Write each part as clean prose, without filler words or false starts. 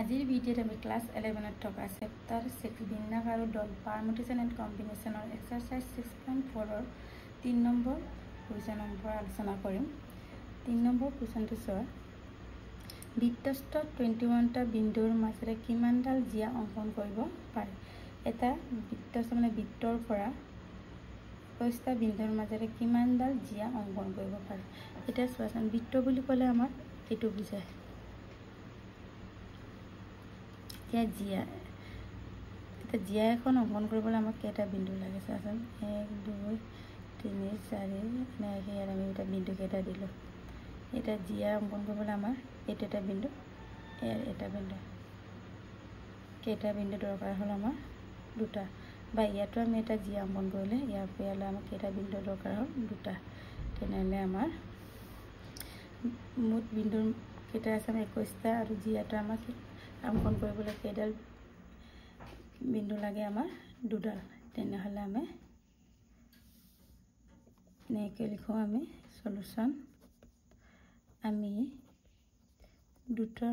আজিৰ ভিডিঅ'ত আমি ক্লাছ 11ত থকা চেপ্টাৰ 6 বিন্যাস আৰু দল পাৰমুটেশ্যন এণ্ড কম্বিনেশ্যনৰ এক্সাৰচাইজ 6.4ৰ 3 নম্বৰ কুৱেশ্যনৰ পৰা আলোচনা কৰিম। 3 নম্বৰ কুৱেশ্যনটো চোৱা, বৃত্তস্থ 21টা বিন্দুৰ মাজেৰে কিমানডাল জিয়া অংকন কৰিব পাৰে। এটা বৃত্তস্থ বৃত্তৰ পৰা 21টা বিন্দুৰ মাজেৰে কিমানডাল জিয়া অংকন কৰিব পাৰে। এতিয়া চোৱাচোন, বৃত্ত বুলি ক'লে আমাৰ এইটো বুজায়। জিয়া এখন অংকন কৰিবলৈ আমাক কেইটা বিন্দু লাগে চাচোন, 1 2 3 4 এনেকৈ আমি এটা বিন্দু কেইটা দিলোঁ। এতিয়া জিয়া অংকন কৰিবলৈ আমাৰ এইটো এটা বিন্দু, এটা বিন্দু, কেইটা বিন্দু দৰকাৰ হ'ল আমাৰ দুটা, বা ইয়াতো আমি এটা জিয়া অংকন কৰিলে ইয়াৰ পৰা ইয়ালৈ আমাক কেইটা বিন্দু দৰকাৰ হ'ল দুটা। তেনেহ'লে আমাৰ মুঠ বিন্দুৰ কেইটা আছে, আমাৰ 21টা, আৰু জিয়াটো আমাক অংকন কৰিবলৈ কেইডাল বিন্দু লাগে, আমাৰ দুডাল। তেনেহ'লে আমি এনেকৈ লিখোঁ, আমি সলিউশ্যন, আমি দুটা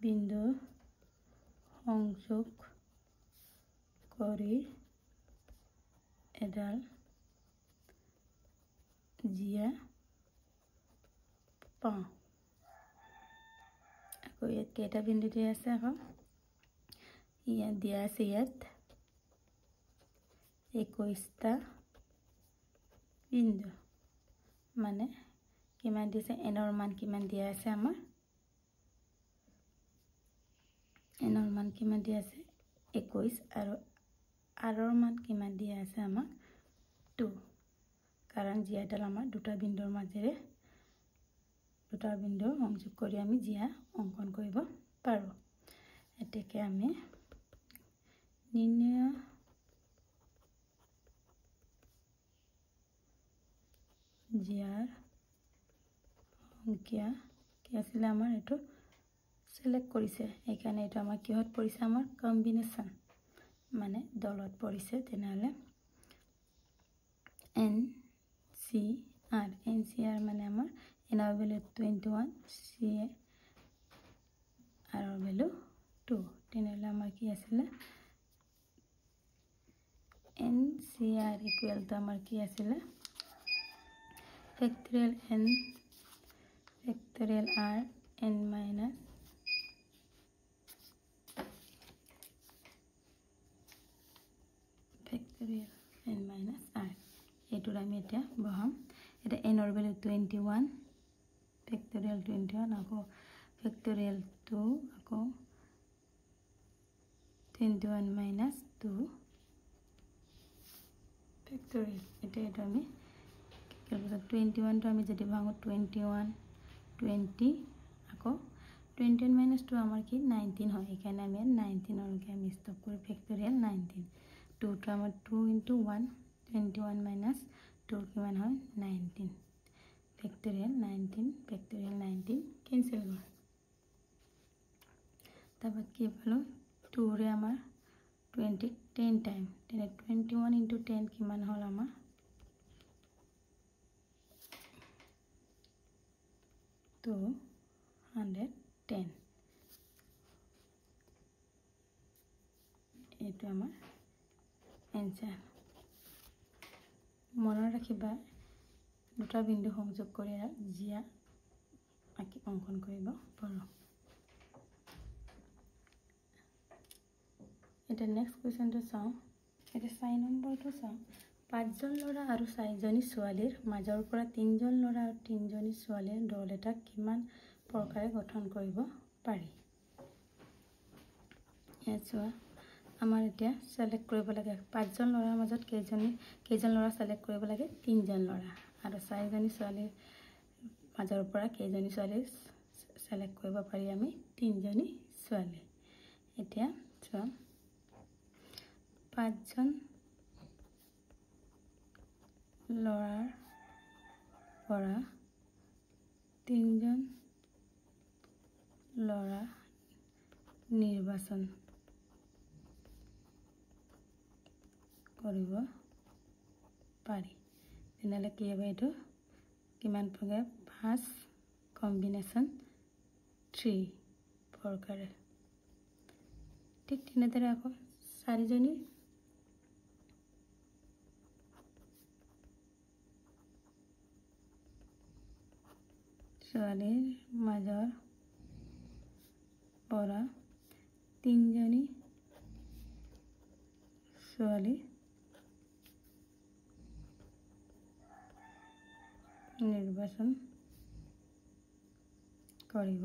বিন্দু সংযোগ কৰি এডাল জিয়া পাওঁ। আকৌ ইয়াত কেইটা বিন্দু দিয়া আছে, আকৌ ইয়াত দিয়া আছে, ইয়াত 21টা বিন্দু, মানে কিমান দিছে, এনৰ মান কিমান দিয়া আছে, আমাৰ এনৰ মান কিমান দিয়া আছে 21, আৰু আৰৰ মান কিমান দিয়া আছে আমাক 2, কাৰণ জিয়াডাল আমাৰ দুটা বিন্দুৰ মাজেৰে দুটা বিন্দু সংযোগ কৰি আমি জিয়া অংকন কৰিব পাৰোঁ। এতেকে আমি নিৰ্ণয় জিয়াৰ সংখ্যা কি আছিলে, আমাৰ এইটো সিলেক্ট কৰিছে, সেইকাৰণে এইটো আমাৰ কিহত পৰিছে, আমাৰ কম্বিনেশ্যন মানে দলত পৰিছে। তেনেহ'লে NCR মানে আমাৰ এনৰ ভেলু 21, চি আৰৰ ভেলু 2। তেনেহ'লে আমাৰ কি আছিলে, NCR ইকুৱেল টু আমাৰ কি আছিলে, factorial N factorial R N minus factorial N minus R। এইটোৰ আমি এতিয়া বহাম। এতিয়া এনৰ ভেলু 21, ফেক্টৰিয়েল 21, আকৌ ফেক্টৰিয়েল 2, আকৌ 21 মাইনাছ 2 ফেক্টৰিয়েল। এতিয়া এইটো আমি 21টো আমি যদি ভাঙো 21 20, আকৌ 21 মাইনাছ 2 আমাৰ কি 19 হয়, সেইকাৰণে আমি 19ৰলৈকে আমি ষ্টপ কৰি ফেক্টৰিয়েল 19। 2টো আমাৰ 2 × 1, 21 মাইনাছ 2 কিমান হয় 19, ফেক্টৰিয়েল 19, ফেক্টৰিয়েল 19 কেঞ্চেল গ'ল। তাৰপৰা কি পালোঁ, 2ৰে আমাৰ 20 10 টাইম, তেনে 21 × 10 কিমান হ'ল আমাৰ 210। এইটো আমাৰ এনচাৰ। মনত ৰাখিবা, দুটা বিন্দু সংযোগ কৰি জিয়া অংকন কৰিব পাৰোঁ। এতিয়া নেক্সট কুৱেশ্যনটো চাওঁ। এতিয়া 4 নম্বৰটো চাওঁ, 5জন ল'ৰা আৰু 4জনী ছোৱালীৰ মাজৰ পৰা 3জন ল'ৰা আৰু 3জনী ছোৱালীৰ দল এটা কিমান প্ৰকাৰে গঠন কৰিব পাৰি। ইয়াত চোৱা, আমাৰ এতিয়া ছিলেক্ট কৰিব লাগে 5জন ল'ৰাৰ মাজত কেইজন ল'ৰা ছিলেক্ট কৰিব লাগে, 3জন ল'ৰা, আৰু 4জনী ছোৱালীৰ মাজৰ পৰা কেইজনী ছোৱালী ছিলেক্ট কৰিব পাৰি, আমি 3জনী ছোৱালী। এতিয়া চোৱা, 5জন ল'ৰাৰ পৰা 3জন ল'ৰা নিৰ্বাচন কৰিব পাৰি। তেনেহ'লে কি হ'ব, এইটো কিমান প্ৰকাৰ, ফাৰ্ষ্ট কম্বিনেশ্যন 3 প্ৰকাৰে ঠিক তেনেদৰে আকৌ 4জনী ছোৱালীৰ মাজৰ পৰা 3জনী ছোৱালী নিৰ্বাচন কৰিব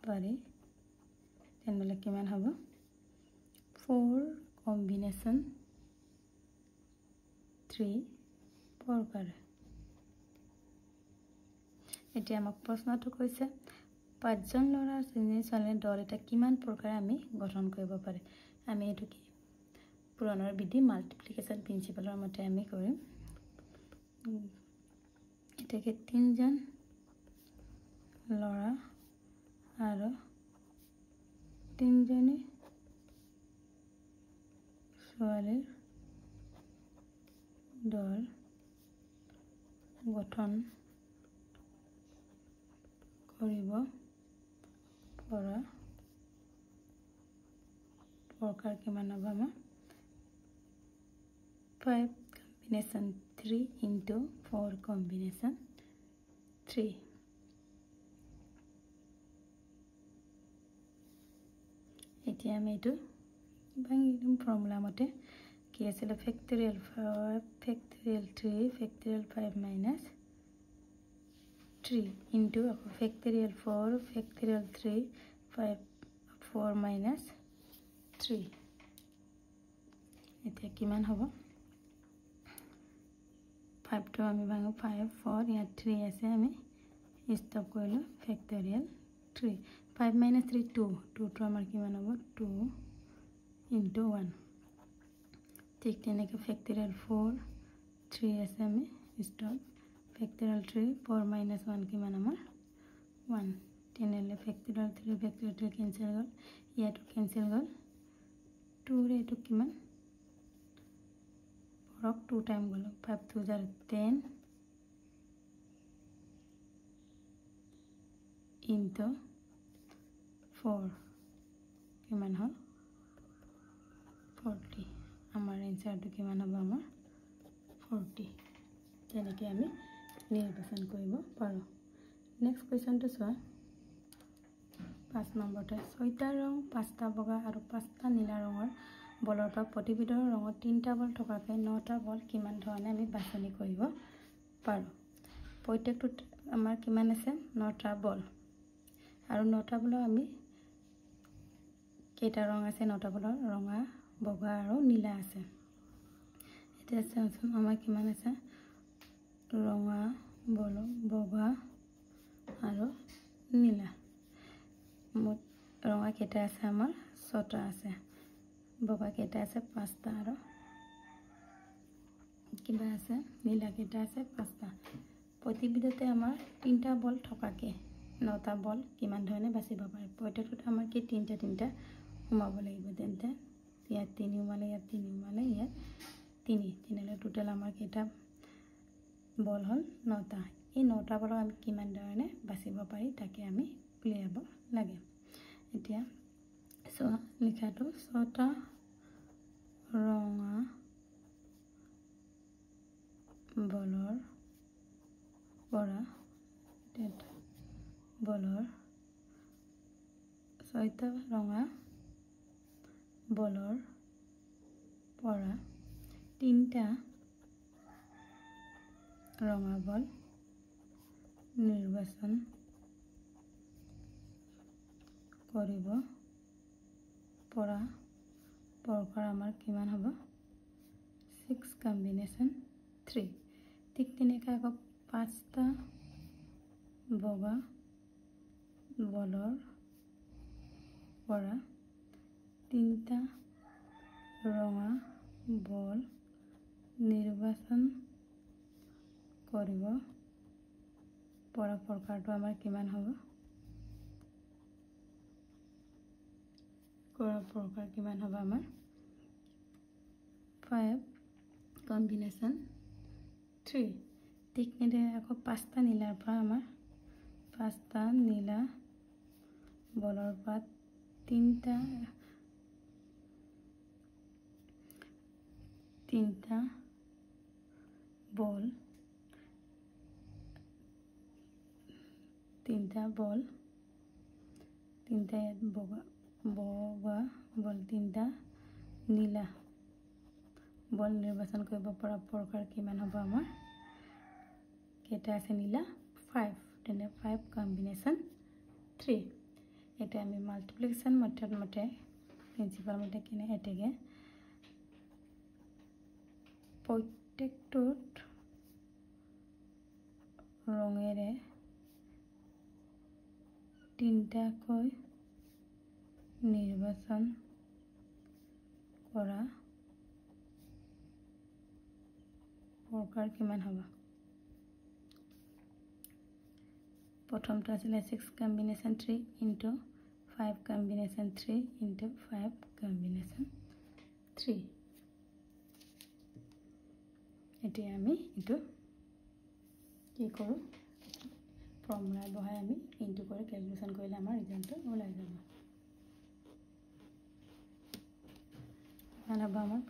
পাৰি তেনেহ'লে কিমান হ'ব 4 কম্বিনেশ্যন 3 প্ৰকাৰ এতিয়া আমাক প্ৰশ্নটো কৈছে 5জন ল'ৰা 3জনী ছোৱালীৰ দল এটা কিমান প্ৰকাৰে আমি গঠন কৰিব পাৰি আমি এটো কি পুৰণৰ বিধি মাল্টিপ্লিকেশ্যন প্ৰিন্সিপালৰ মতে আমি কৰিম এটাকে 3জন ল'ৰা আৰু 3জনী ছোৱালীৰ দল গঠন কৰিব পৰা প্ৰকাৰ কিমান হ'ব আমাৰ 5 combination 3 into 4 combination 3 এতিয়া আমি এটো ভাঙিম ফৰ্মুলা মতে কি আছিল factorial 5 factorial 3 factorial 5 minus 3 into factorial 4 factorial 3 4 minus 3 এতিয়া কিমান হ'ব 5 to আমি ভাঙো 5 4 ইয়া 3 আছে আমি স্টপ কৰিলো factorial 3 5 minus 3 2 2 to আমাৰ কিমান হ'ব 2 into 1 ঠিক তেনেকৈ factorial 4 3 আছে আমি স্টপ factorial 3 4 minus 1 কিমান আমাৰ 1 তেনেহ'লে factorial 3 cancel গ'ল ইয়াটো cancel গ'ল 2 ৰে এটো কিমান পৰক 2 টাইম গ'ল 5 2 10 into 4 কিমান হ'ল 40 আমাৰ এনসাৰটো কিমান হ'ব আমাৰ 40 তেনেকৈ আমি নিৰ্বাচন কৰিব পাৰো নেক্সট কোৱেশ্চনটো চোৱা 5 নম্বৰতে 6টা ৰং 5টা বগা আৰু 5টা নীলা ৰঙৰ বলৰ পৰা প্ৰতিবিধৰ ৰঙত 3টা বল থকাকৈ 9টা বল কিমান ধৰণে আমি বাছনি কৰিব পাৰো প্ৰত্যেকটোত আমাৰ কিমান আছে 9টা বল আৰু 9টা বলৰ আমি কেইটা ৰং আছে 9টা বলৰ ৰঙা বগা আৰু নীলা আছে এতিয়া চাওঁচোন আমাৰ কিমান আছে ৰঙা বল বগা আৰু নীলা ৰঙা কেইটা আছে আমাৰ 6টা আছে বগা কেইটা আছে 5টা আৰু কিবা আছে নীলা কেইটা আছে 5টা প্ৰতিবিধতে আমাৰ 3টা বল থকাকে 9টা বল কিমান ধৰণে বাছিব পাৰে প্ৰত্যেকটোত আমাৰ কি 3টা সোমাব লাগিব তেন্তে ইয়াত 3 সোমালে ইয়াত 3 সোমালে ইয়াত 3 তেনেহ'লে টোটাল আমাৰ কেইটা বল হ'ল 9টা এই 9টা বলক আমি কিমান ধৰণে বাছিব পাৰি তাকে আমি উলিয়াব লাগে এতিয়া লিখাটো 6টা ৰঙা বলৰ পৰা বলৰ 6টা ৰঙা বলৰ পৰা 3টা ৰঙা বল নিৰ্বাচন কৰিব পৰা প্ৰকাৰ আমাৰ কিমান হ'ব 6 কম্বিনেশ্যন 3 ঠিক তেনেকৈ আকৌ 5টা বগা বলৰ পৰা 3টা ৰঙা বল নিৰ্বাচন কৰিব পৰা প্ৰকাৰটো আমাৰ কিমান হ'ব প্ৰকাৰ কিমান হ'ব আমাৰ 5 কম্বিনেশ্যন 3 ঠিক তেনেদৰে আকৌ 5টা নীলাৰ পৰা আমাৰ 5টা নীলা বলৰ পাত তিনটা বল তিনটা বগা বল তিনটা নীলা বল নিৰ্বাচন কৰিব পৰা প্ৰকাৰ কিমান হ'ব আমাৰ কেইটা আছে নীলা 5 তেনে 5 কম্বিনেশ্যন 3 এটা আমি মাল্টিপ্লিকেশ্যন মেথড মতে প্ৰিন্সিপাল মতে কিনে এটেগে প্ৰত্যেকটোত ৰঙেৰে তিনটাকৈ নিৰ্বাচন কৰা প্ৰকাৰ কিমান হ'ব প্ৰথমটো আছিল 6 combination 3 into 5 combination 3 into 5 combination 3 এতিয়া আমি ইটো কি কৰো ফৰ্মুলা বহাই আমি ইনটু কৰি ক্যালকুলেশন কৰিলে আমাৰ ৰিজাল্টটো ওলাই যাব মানে আমাৰ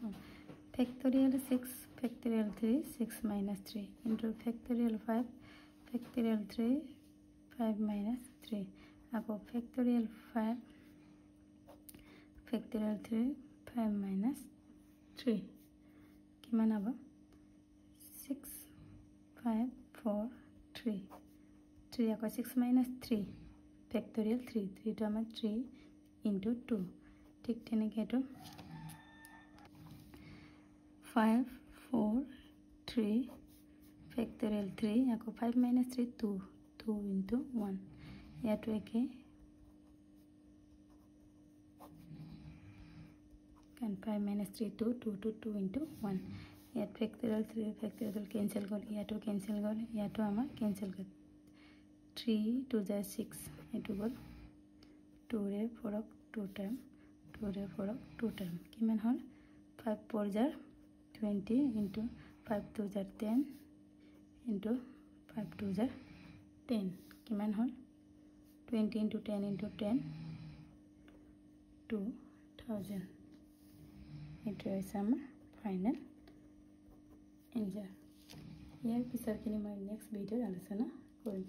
factorial 6 factorial 3 6 minus 3 into factorial 5 factorial 3 5 minus 3 আকৌ factorial 5 factorial 3 5 minus 3 কিমান হ'ব 6 5 4 3 3 আকৌ 6 minus 3 factorial 3 3 to আমাৰ 3 into 2 ঠিক তেনেকৈ তো 5 4 3 factorial 3 আকৌ 5 minus 3 2 2 into 1 ইয়াতো একে can 5 minus 3 2 2 to 2 into 1 ইয়াত factorial 3 factorial cancel গল ইয়াতো cancel গল ইয়াতো আমাৰ cancel গল 3 2 6 এটো গল 2 ৰে ফৰক 2 টাইম 2 ৰে ফৰক 2 টাইম কিমান হল 5 4 jar 20 into 5 2 jar 10 into 5 2 jar 10 কিমান হল 20 into 10 into 10 2000 এটো হৈছে আমাৰ ফাইনাল এনসাৰ ইয়াৰ পিছৰখিনি মই নেক্সট ভিডিঅ'ত আলোচনা কৰিম